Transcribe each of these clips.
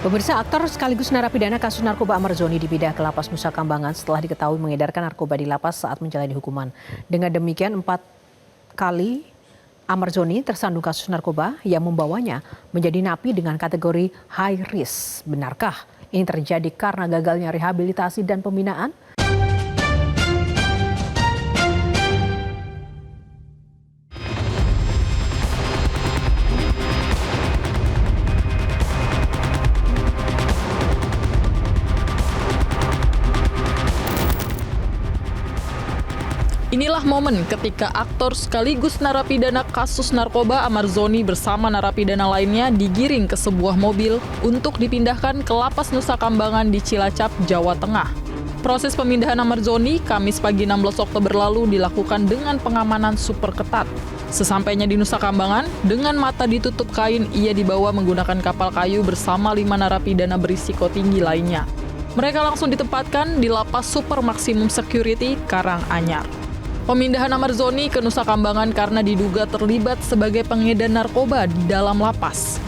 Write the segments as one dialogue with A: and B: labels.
A: Pemirsa, aktor sekaligus narapidana kasus narkoba Amar Zoni dipindah ke lapas Nusa Kambangan setelah diketahui mengedarkan narkoba di lapas saat menjalani hukuman. Dengan demikian 4 kali Amar Zoni tersandung kasus narkoba yang membawanya menjadi napi dengan kategori high risk. Benarkah ini terjadi karena gagalnya rehabilitasi dan pembinaan?
B: Inilah momen ketika aktor sekaligus narapidana kasus narkoba Amar Zoni bersama narapidana lainnya digiring ke sebuah mobil untuk dipindahkan ke lapas Nusa Kambangan di Cilacap, Jawa Tengah. Proses pemindahan Amar Zoni Kamis pagi 16 Oktober lalu dilakukan dengan pengamanan super ketat. Sesampainya di Nusa Kambangan, dengan mata ditutup kain, ia dibawa menggunakan kapal kayu bersama 5 narapidana berisiko tinggi lainnya. Mereka langsung ditempatkan di lapas Super Maksimum Security Karanganyar. Pemindahan Amar Zoni ke Nusa Kambangan karena diduga terlibat sebagai pengedar narkoba di dalam lapas.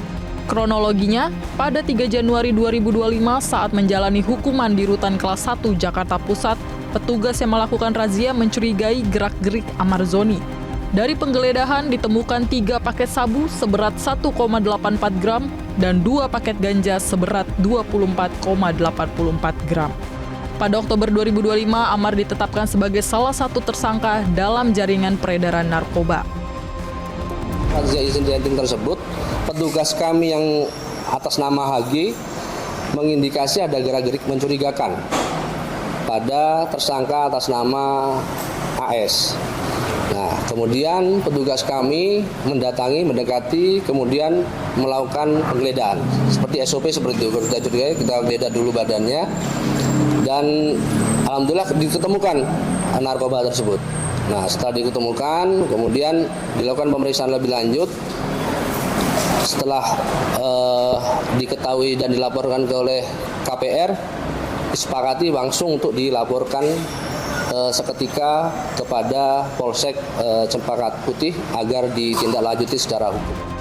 B: Kronologinya, pada 3 Januari 2025 saat menjalani hukuman di Rutan Kelas 1 Jakarta Pusat, petugas yang melakukan razia mencurigai gerak-gerik Amar Zoni. Dari penggeledahan ditemukan 3 paket sabu seberat 1,84 gram dan 2 paket ganja seberat 24,84 gram. Pada Oktober 2025, Amar ditetapkan sebagai salah satu tersangka dalam jaringan peredaran narkoba.
C: Razia insidenting tersebut, petugas kami yang atas nama HG mengindikasi ada gerak-gerik mencurigakan pada tersangka atas nama AS. Nah, kemudian petugas kami mendekati, kemudian melakukan penggeledahan. Seperti SOP seperti itu, kita geledah dulu badannya. Dan alhamdulillah diketemukan narkoba tersebut. Nah, setelah diketemukan, kemudian dilakukan pemeriksaan lebih lanjut. Setelah diketahui dan dilaporkan oleh KPR, disepakati langsung untuk dilaporkan seketika kepada Polsek Cempaka Putih agar ditindaklanjuti secara hukum.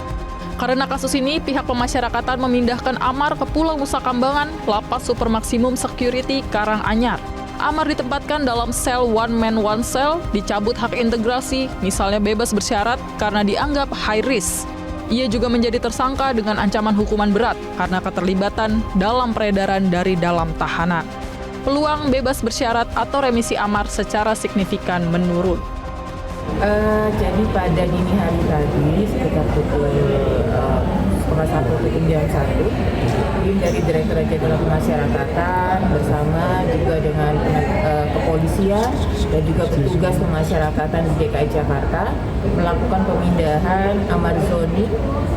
B: Karena kasus ini, pihak pemasyarakatan memindahkan Amar ke Pulau Nusa Kambangan, Lapas Super Maksimum Security Karanganyar. Amar ditempatkan dalam sel one man one cell, dicabut hak integrasi, misalnya bebas bersyarat karena dianggap high risk. Ia juga menjadi tersangka dengan ancaman hukuman berat karena keterlibatan dalam peredaran dari dalam tahanan. Peluang bebas bersyarat atau remisi Amar secara signifikan menurun.
D: Jadi pada dini hari tadi sekitar pukul 1:30 jam 1, tim dari Direktorat Jenderal Pemasyarakatan bersama juga dengan kepolisian dan juga petugas pemasyarakatan di DKI Jakarta melakukan pemindahan Amar Zoni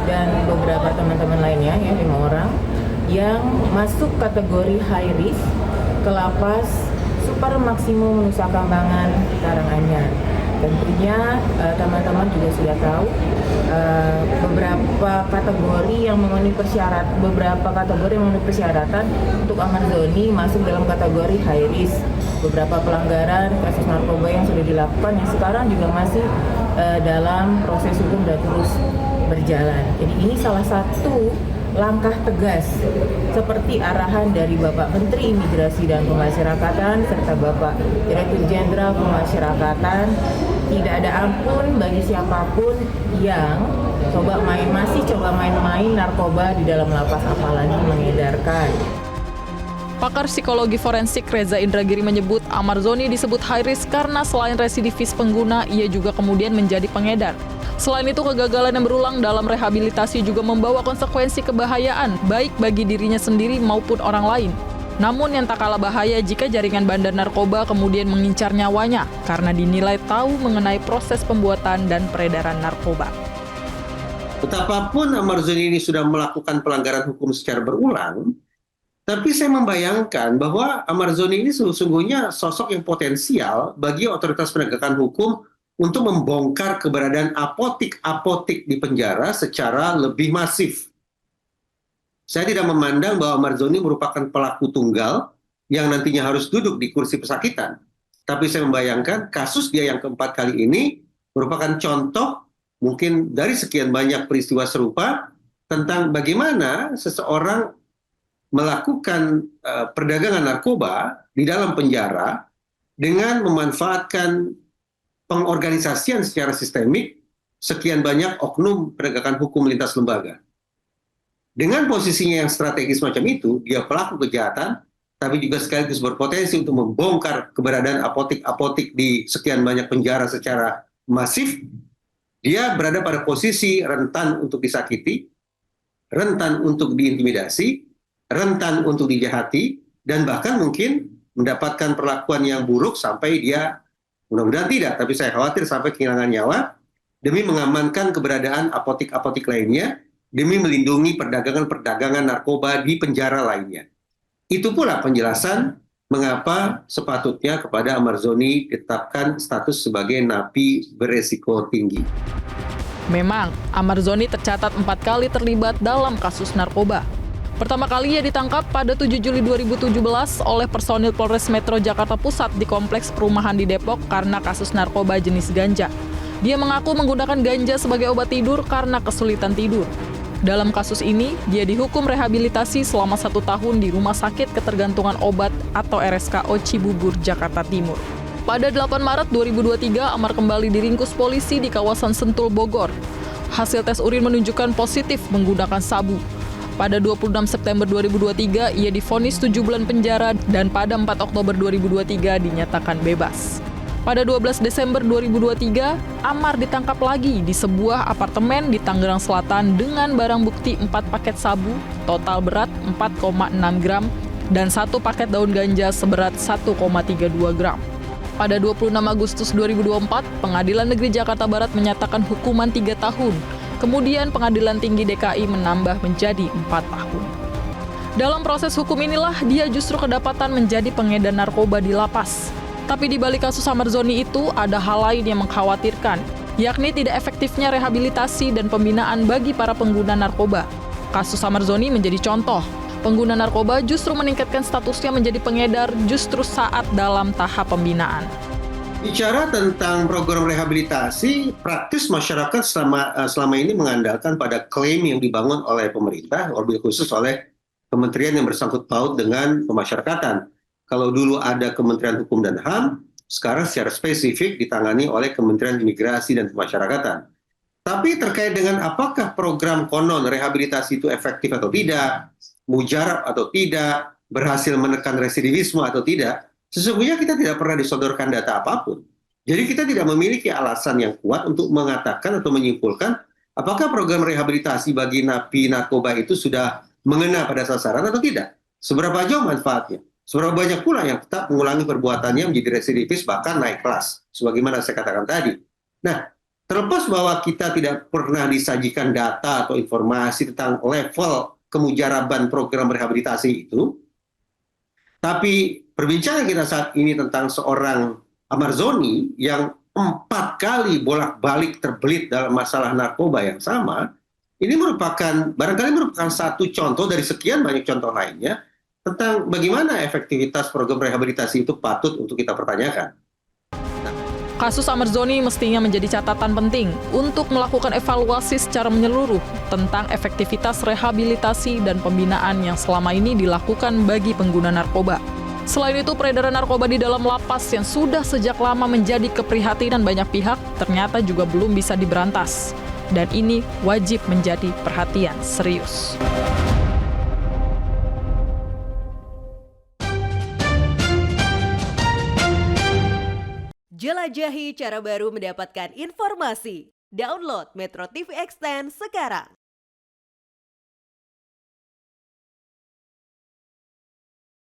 D: dan beberapa teman-teman lainnya, ya 5 orang yang masuk kategori high risk ke lapas Super Maksimum Nusa Kambangan Karanganyar. Tentunya teman-teman juga sudah tahu beberapa kategori yang memenuhi persyaratan untuk Amar Zoni masuk dalam kategori high risk. Beberapa pelanggaran kasus narkoba yang sudah dilakukan yang sekarang juga masih dalam proses hukum dan terus berjalan. Jadi ini salah satu langkah tegas seperti arahan dari Bapak Menteri Imigrasi dan Pemasyarakatan serta Bapak Direktur Jenderal Pemasyarakatan, tidak ada ampun bagi siapapun yang masih coba main-main narkoba di dalam lapas, apalagi mengedarkan.
B: Pakar psikologi forensik Reza Indragiri menyebut Amar Zoni disebut high risk karena selain residivis pengguna, ia juga kemudian menjadi pengedar. Selain itu, kegagalan yang berulang dalam rehabilitasi juga membawa konsekuensi kebahayaan, baik bagi dirinya sendiri maupun orang lain. Namun yang tak kalah bahaya jika jaringan bandar narkoba kemudian mengincar nyawanya, karena dinilai tahu mengenai proses pembuatan dan peredaran narkoba.
E: Betapapun Amar Zoni ini sudah melakukan pelanggaran hukum secara berulang, tapi saya membayangkan bahwa Amar Zoni ini sesungguhnya sosok yang potensial bagi otoritas penegakan hukum untuk membongkar keberadaan apotik-apotik di penjara secara lebih masif. Saya tidak memandang bahwa Amar Zoni merupakan pelaku tunggal yang nantinya harus duduk di kursi pesakitan. Tapi saya membayangkan kasus dia yang keempat kali ini merupakan contoh mungkin dari sekian banyak peristiwa serupa tentang bagaimana seseorang melakukan perdagangan narkoba di dalam penjara dengan memanfaatkan pengorganisasian secara sistemik sekian banyak oknum penegakan hukum lintas lembaga. Dengan posisinya yang strategis macam itu, dia pelaku kejahatan, tapi juga sekaligus berpotensi untuk membongkar keberadaan apotik-apotik di sekian banyak penjara secara masif. Dia berada pada posisi rentan untuk disakiti, rentan untuk diintimidasi, rentan untuk dijahati, dan bahkan mungkin mendapatkan perlakuan yang buruk sampai dia, mudah-mudahan tidak, tapi saya khawatir sampai kehilangan nyawa, demi mengamankan keberadaan apotik-apotik lainnya, demi melindungi perdagangan-perdagangan narkoba di penjara lainnya. Itu pula penjelasan mengapa sepatutnya kepada Amarzoni ditetapkan status sebagai napi beresiko tinggi.
B: Memang, Amarzoni tercatat 4 kali terlibat dalam kasus narkoba. Pertama kali ia ditangkap pada 7 Juli 2017 oleh personil Polres Metro Jakarta Pusat di kompleks perumahan di Depok karena kasus narkoba jenis ganja. Dia mengaku menggunakan ganja sebagai obat tidur karena kesulitan tidur. Dalam kasus ini, dia dihukum rehabilitasi selama 1 tahun di Rumah Sakit Ketergantungan Obat atau RSKO Cibubur, Jakarta Timur. Pada 8 Maret 2023, Amar kembali diringkus polisi di kawasan Sentul, Bogor. Hasil tes urin menunjukkan positif menggunakan sabu. Pada 26 September 2023, ia divonis 7 bulan penjara dan pada 4 Oktober 2023 dinyatakan bebas. Pada 12 Desember 2023, Amar ditangkap lagi di sebuah apartemen di Tangerang Selatan dengan barang bukti 4 paket sabu, total berat 4,6 gram, dan 1 paket daun ganja seberat 1,32 gram. Pada 26 Agustus 2024, Pengadilan Negeri Jakarta Barat menyatakan hukuman 3 tahun. Kemudian Pengadilan Tinggi DKI menambah menjadi 4 tahun. Dalam proses hukum inilah dia justru kedapatan menjadi pengedar narkoba di lapas. Tapi di balik kasus Amarzoni itu ada hal lain yang mengkhawatirkan, yakni tidak efektifnya rehabilitasi dan pembinaan bagi para pengguna narkoba. Kasus Amarzoni menjadi contoh. Pengguna narkoba justru meningkatkan statusnya menjadi pengedar justru saat dalam tahap pembinaan.
E: Bicara tentang program rehabilitasi, praktis masyarakat selama ini mengandalkan pada klaim yang dibangun oleh pemerintah, lebih khusus oleh kementerian yang bersangkut paut dengan pemasyarakatan. Kalau dulu ada Kementerian Hukum dan HAM, sekarang secara spesifik ditangani oleh Kementerian Imigrasi dan Pemasyarakatan. Tapi terkait dengan apakah program konon rehabilitasi itu efektif atau tidak, mujarab atau tidak, berhasil menekan residivisme atau tidak, sesungguhnya kita tidak pernah disodorkan data apapun. Jadi kita tidak memiliki alasan yang kuat untuk mengatakan atau menyimpulkan apakah program rehabilitasi bagi napi narkoba itu sudah mengena pada sasaran atau tidak. Seberapa jauh manfaatnya? Seberapa banyak pula yang tetap mengulangi perbuatannya menjadi residivis bahkan naik kelas, sebagaimana saya katakan tadi. Nah, terlepas bahwa kita tidak pernah disajikan data atau informasi tentang level kemujaraban program rehabilitasi itu, tapi perbincangan kita saat ini tentang seorang Amarzoni yang 4 kali bolak-balik terbelit dalam masalah narkoba yang sama, ini barangkali merupakan satu contoh dari sekian banyak contoh lainnya tentang bagaimana efektivitas program rehabilitasi itu patut untuk kita pertanyakan.
B: Kasus Amarzoni mestinya menjadi catatan penting untuk melakukan evaluasi secara menyeluruh tentang efektivitas rehabilitasi dan pembinaan yang selama ini dilakukan bagi pengguna narkoba. Selain itu, peredaran narkoba di dalam lapas yang sudah sejak lama menjadi keprihatinan banyak pihak ternyata juga belum bisa diberantas. Dan ini wajib menjadi perhatian serius.
F: Jelajahi cara baru mendapatkan informasi. Download Metro TV Extend sekarang.